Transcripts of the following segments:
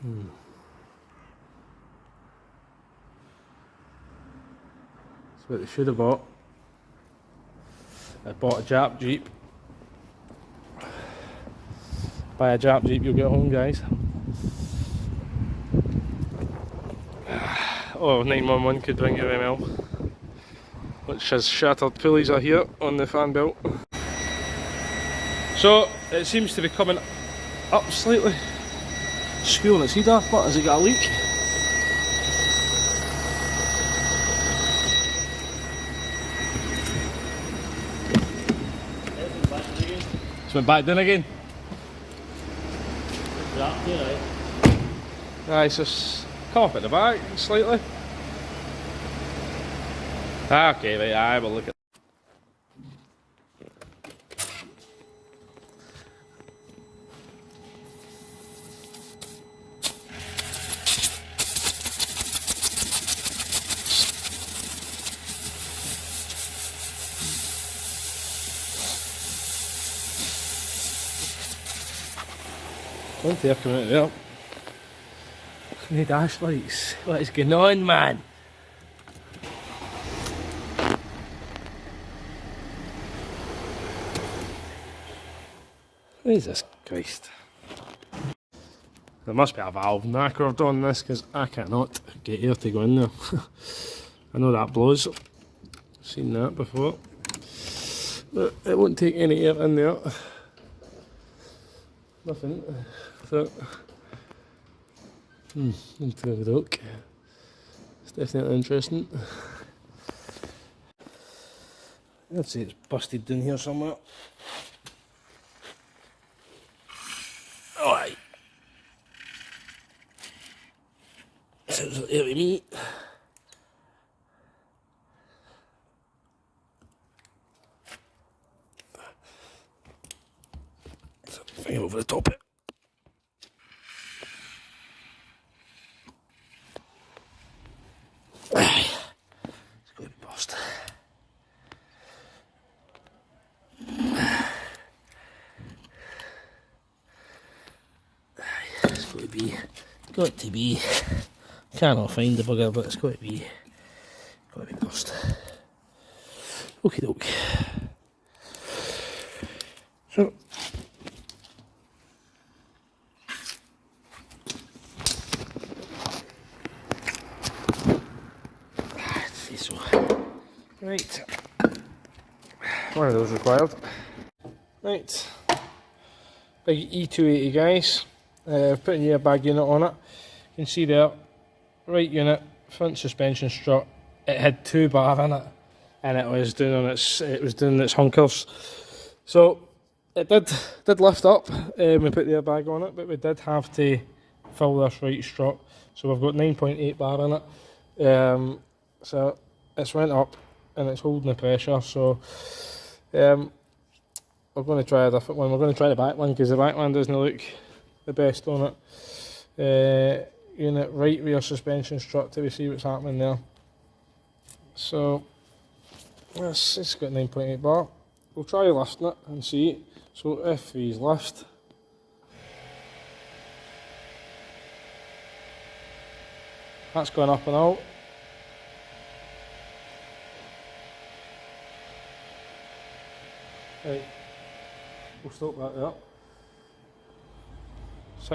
That's what they should have bought. I bought a Jap Jeep. Buy a Jap Jeep, you'll get home, guys. Oh, 911 could bring your ML. Which has shattered pulleys are here on the fan belt. So, it seems to be coming up slightly. Spewing its heat off, but has it got a leak? It's went back down again. Aye, it's just come up at the back slightly. Okay, right, aye, we'll look at. One there coming out there. Need dash lights. What is going on, man? Jesus Christ. There must be a valve knackered on this because I cannot get air to go in there. I know that blows. Seen that before. But it won't take any air in there. Nothing. So, into the dock. It's definitely interesting. I'd say it's busted down here somewhere. Oh, aye. Sounds like it to me. Thing over the top of it. Aye. It's going to bust. It's got to be. Cannot find the bugger, but it's got to be bust. Okie doke. So. Right, one of those required. Right, big e280 guys. Putting your bag unit on it. You can see there, right unit, front suspension strut. It had 2 bar in it, and it was doing its hunkers. So it did lift up. We put the airbag on it, but we did have to fill this right strut. So we've got 9.8 bar in it. So it's went up. And it's holding the pressure, so we're going to try a different one. We're going to try the back one because the back one doesn't look the best on it. Unit right rear suspension strut till we see what's happening there. So it's got 9.8 bar. We'll try lifting it and see. So if we lift, that's going up and out. Right, we'll stop that there.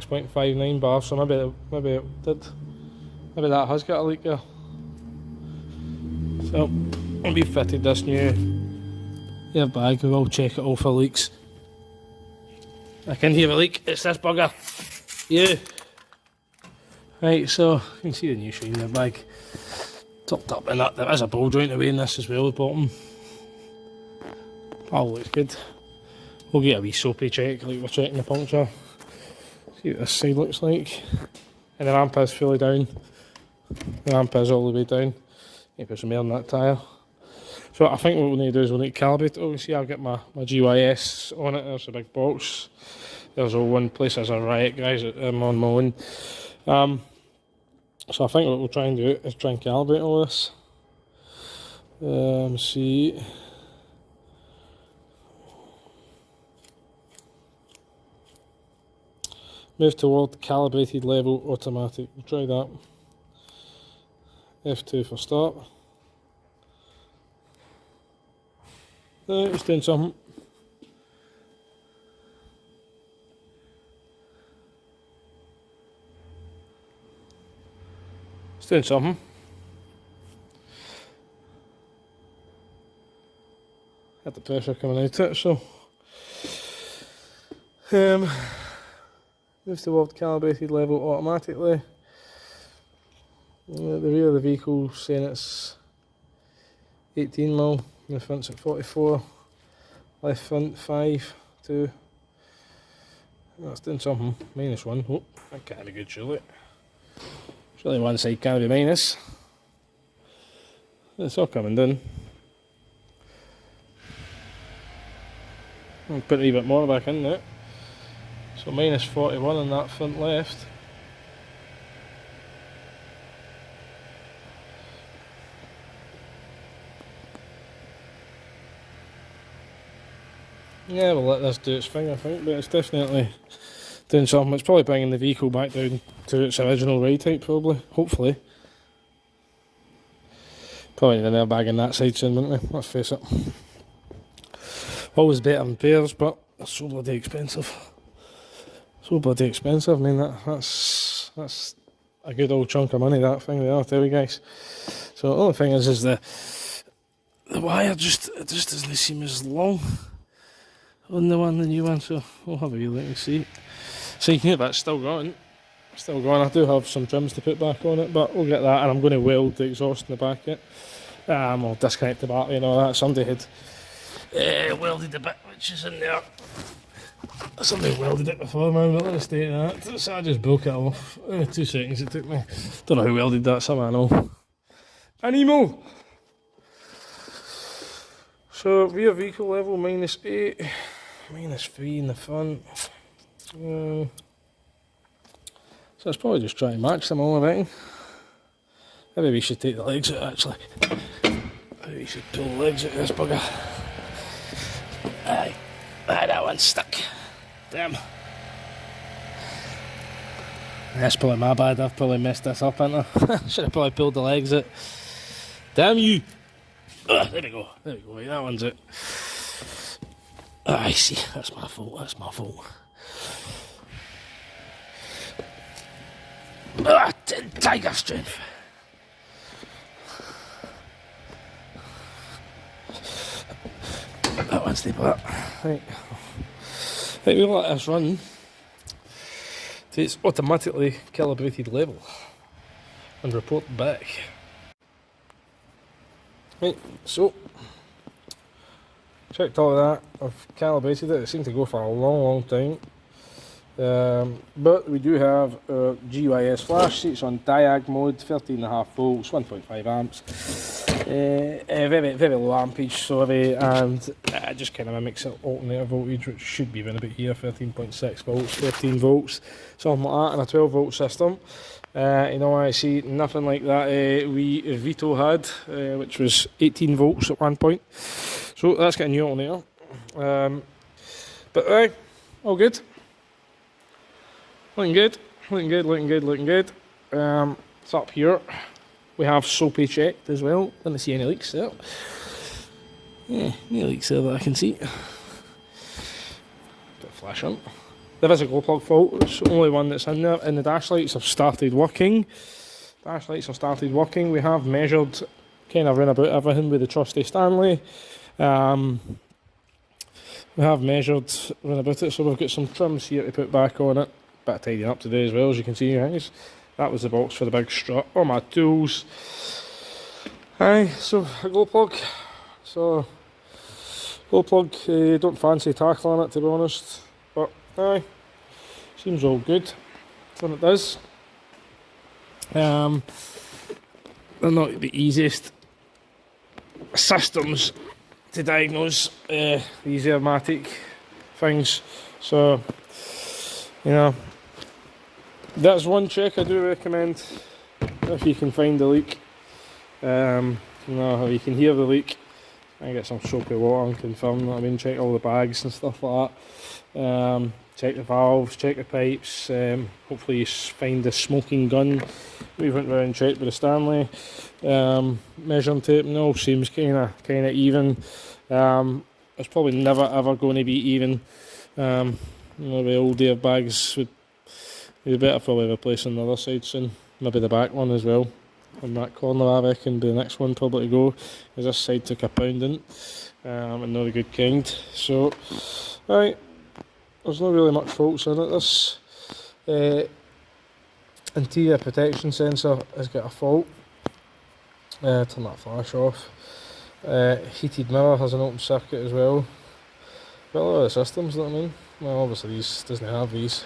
6.59 bar, so maybe that has got a leak there. So we fitted this new airbag. We will check it all for leaks. I can hear a leak. It's this bugger. Yeah. Right, so you can see the new shine airbag tucked up in that. There is a ball joint away in this as well at the bottom. All looks good. We'll get a wee soapy check like we're checking the puncture. See what this side looks like. And the ramp is fully down. The ramp is all the way down. Need to put some air in that tyre. So I think what we'll need to do is we'll need to calibrate it. Obviously I've got my GYS on it. There's a big box. There's all one place. There's a riot, guys. I'm on my own. So I think what we'll try and do is try and calibrate all this. See. Move toward calibrated level automatic. We'll try that. F2 for start. It's doing something. It's doing something. Had the pressure coming out it, so move toward calibrated level automatically. The rear of the vehicle saying it's 18mm, the front's at 44, left front 5, 2. That's doing something. -1. Oh, that can't be good, surely. Surely one side can't be minus. It's all coming down. I'll put a wee bit more back in there. So -41 on that front left. Yeah, we'll let this do its thing, I think, but it's definitely doing something. It's probably bringing the vehicle back down to its original ride height, probably, hopefully. Probably need an airbag on that side soon, wouldn't we? Let's face it. Always better than pairs, but they're so bloody expensive. So bloody expensive. I mean, that's a good old chunk of money, that thing there, I'll tell you guys. So the only thing is the wire just doesn't seem as long on the new one, so we'll have a wee look and see. So you can hear that's still going. Still going. I do have some trims to put back on it, but we'll get that, and I'm going to weld the exhaust in the back yet. I'll disconnect the battery and all that. Somebody had welded the bit which is in there. Somebody welded it before, man, but let me state that. So I just broke it off. 2 seconds it took me. Don't know who welded that, some animal. An emo! So rear vehicle level -8, -3 in the front. So it's probably just trying to match them all, I reckon. Maybe we should take the legs out, actually. Maybe we should pull the legs out of this bugger. Aye, that one's stuck. Damn. That's probably my bad, I've probably messed this up, haven't I? Should have probably pulled the legs out. Damn you! There we go, right, that one's it. I see, that's my fault. Tiger strength. That one's the part. Right, we'll let this run to its automatically calibrated level and report back. Right, so checked all of that. I've calibrated it. It seemed to go for a long time. But we do have GUIS flash. See, it's on diag mode, 13.5 volts, 1.5 amps. Very low ampage, sorry, and just kind of mimics alternator voltage, which should be around about here, 13.6 volts, 15 volts, something like that, in a 12 volt system. I see nothing like that we Vito had, which was 18 volts at one point. So that's got a new alternator. But all good. Looking good. It's up here. We have soapy checked as well. Didn't see any leaks there. Yeah, any leaks there that I can see. Bit of flash on. There is a glow plug fault. It's the only one that's in there. And the dash lights have started working. We have measured kind of round about everything with the trusty Stanley. We have measured round about it, so we've got some trims here to put back on it. Bit of tidying up today as well, as you can see, guys. That was the box for the big strut. All my tools. Aye, so a glow plug. Don't fancy tackling it, to be honest. But aye, seems all good when it does. They're not the easiest systems to diagnose, these airmatic things. So, that's one check I do recommend if you can find the leak. If you can hear the leak, and get some soapy water and confirm that. Check all the bags and stuff like that. check the valves, check the pipes. Hopefully you find the smoking gun. We went round and checked with the Stanley measuring tape, and it all seems kind of even. It's probably never ever going to be even. The old airbags would be better probably replacing the other side soon. Maybe the back one as well. On that corner, I reckon be the next one probably to go, because this side took a pounding, and not a good kind. So, right, there's not really much faults in it. This interior protection sensor has got a fault. Turn that flash off. Heated mirror has an open circuit as well. Got a lot of the systems, you know what I mean? Well, obviously these doesn't have these.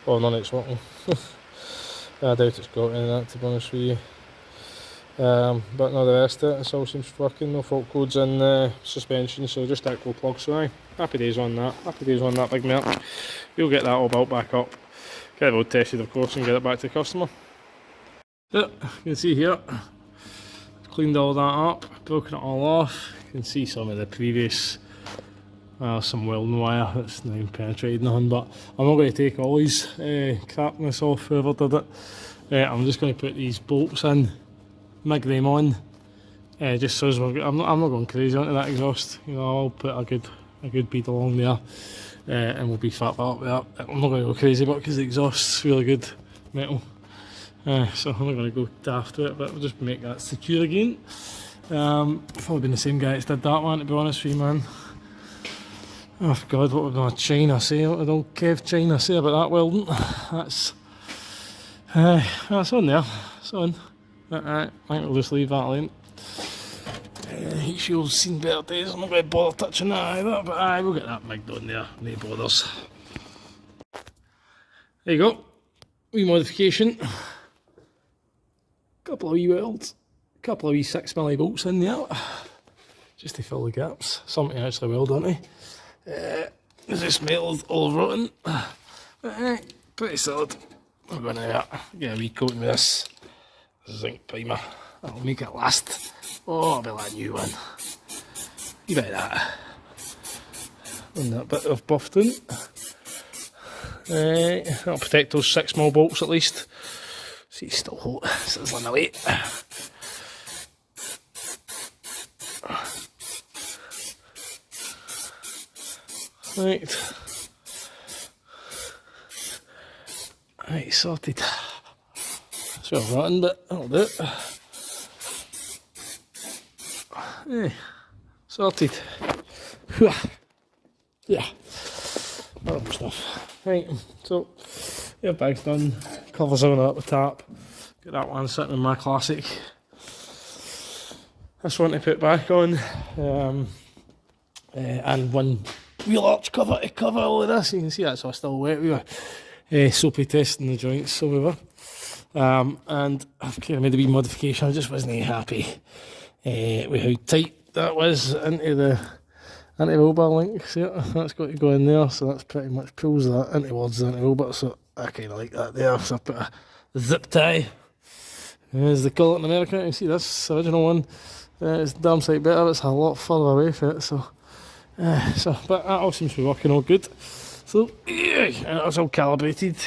Well, none of it's working. I doubt it's got any of that, to be honest with you. But no, the rest of it all seems working. No fault codes in suspension, so just actual plug. So aye, happy days on that. Happy days on that big merc. We'll get that all built back up, get it road tested of course, and get it back to the customer. So, you can see here, cleaned all that up, broken it all off. You can see some of the previous, some welding wire that's now penetrated on, but I'm not going to take all these crapness off whoever did it. I'm just going to put these bolts in, mig them on, just so as I'm not going crazy onto that exhaust. You know, I'll put a good bead along there, and we'll be fat up with that. I'm not going to go crazy about it because the exhaust's really good metal. So I'm not going to go daft to it, but we'll just make that secure again. Probably been the same guy that's did that one, to be honest with you, man. Oh god, what would my China say? What would old Kev China say about that welding? That's on there. It's on. I think we'll just leave that alone. Heat shield's seen better days. I'm not going to bother touching that either, but we'll get that migged on there. No bothers. There you go. Wee modification. Couple of wee welds. Couple of wee 6mm bolts in there. Just to fill the gaps. Something to actually weld onto. Is this metal all rotten? Pretty solid. I'm going to get a wee coating with this zinc primer. That'll make it last. Oh, I'll be like a new one. You bet that. And that bit of buffed-in. That'll protect those 6mm bolts at least. See, it's still hot. Sizzling away. Right. Right, sorted. It's well rotten, but that'll do it. Hey, sorted. Yeah. Horrible stuff. Right, so airbag's done. Covers on at the top. Got that one sitting in my classic. This one to put back on. And one wheel arch cover to cover all of this. You can see that's all still wet. We were soapy testing the joints, so we were. And I've kind of made a wee modification. I just wasn't happy with how tight that was into the anti-roll link. See it? That's got to go in there, so that's pretty much pulls that in towards the anti-roll. So I kind of like that there. So I put a zip tie, as they call it in America. You can see this original one. It's damn sight better. It's a lot further away from it. So but that all seems to be working all good. So yeah, it's all calibrated.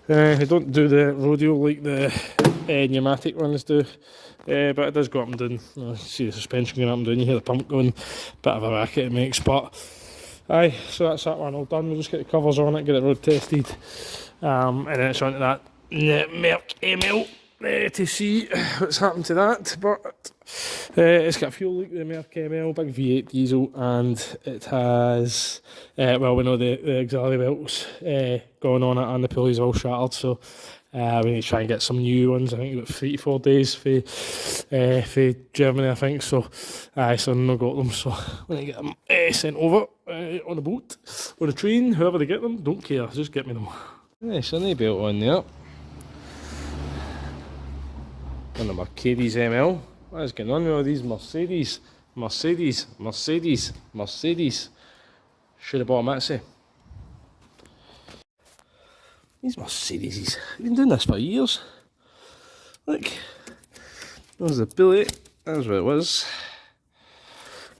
They don't do the rodeo like the pneumatic ones do, but it does go up and down. You see the suspension going up and down, you hear the pump going, bit of a racket it makes, but aye, so that's that one all done. We'll just get the covers on it, get it road tested, and then it's on to that Merc ML to see what's happened to that. But it's got a fuel leak with the Merc ML, big V8 diesel, and it has, well, we know the auxiliary belts going on it, and the pulleys are all shattered, so we need to try and get some new ones. I think about 3 to 4 days for Germany, I think, so so I've not got them, so when I get them sent over on a boat or a train, whoever they get them, don't care, just get me them. So they built on there. One of my Mercedes ML. What is going on with all these Mercedes? Mercedes. Should have bought a Mitsubishi. These Mercedes, they've been doing this for years. Look, there's the billet, there's what it was.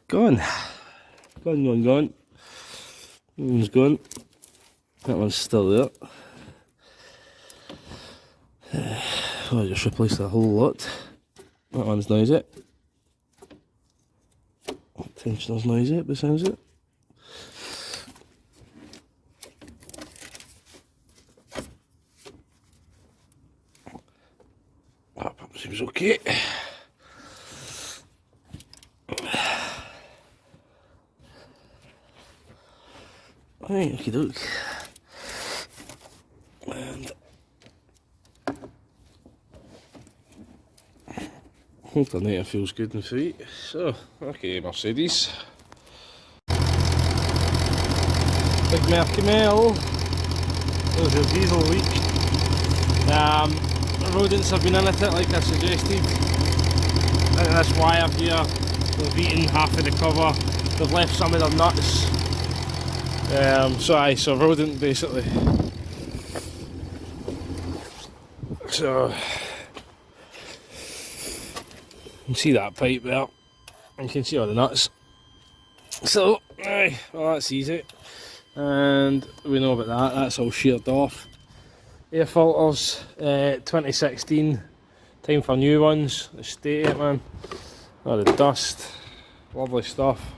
Gone. It's gone. That one's still there. I'll just replace the whole lot. That one's noisy. Tensioner's noisy, but sounds it. That pump seems okay. Right, okie doke. And alternator feels good and free. So, okay, Mercedes. Big Merky Mel. There's your diesel leak. Rodents have been in it, like I suggested. This wire here, they've eaten half of the cover. They've left some of their nuts. So rodent basically. So you can see that pipe there. You can see all the nuts. So, well, that's easy. And we know about that. That's all sheared off. Air filters, 2016. Time for new ones. The state of it, man. Oh, the dust. Lovely stuff.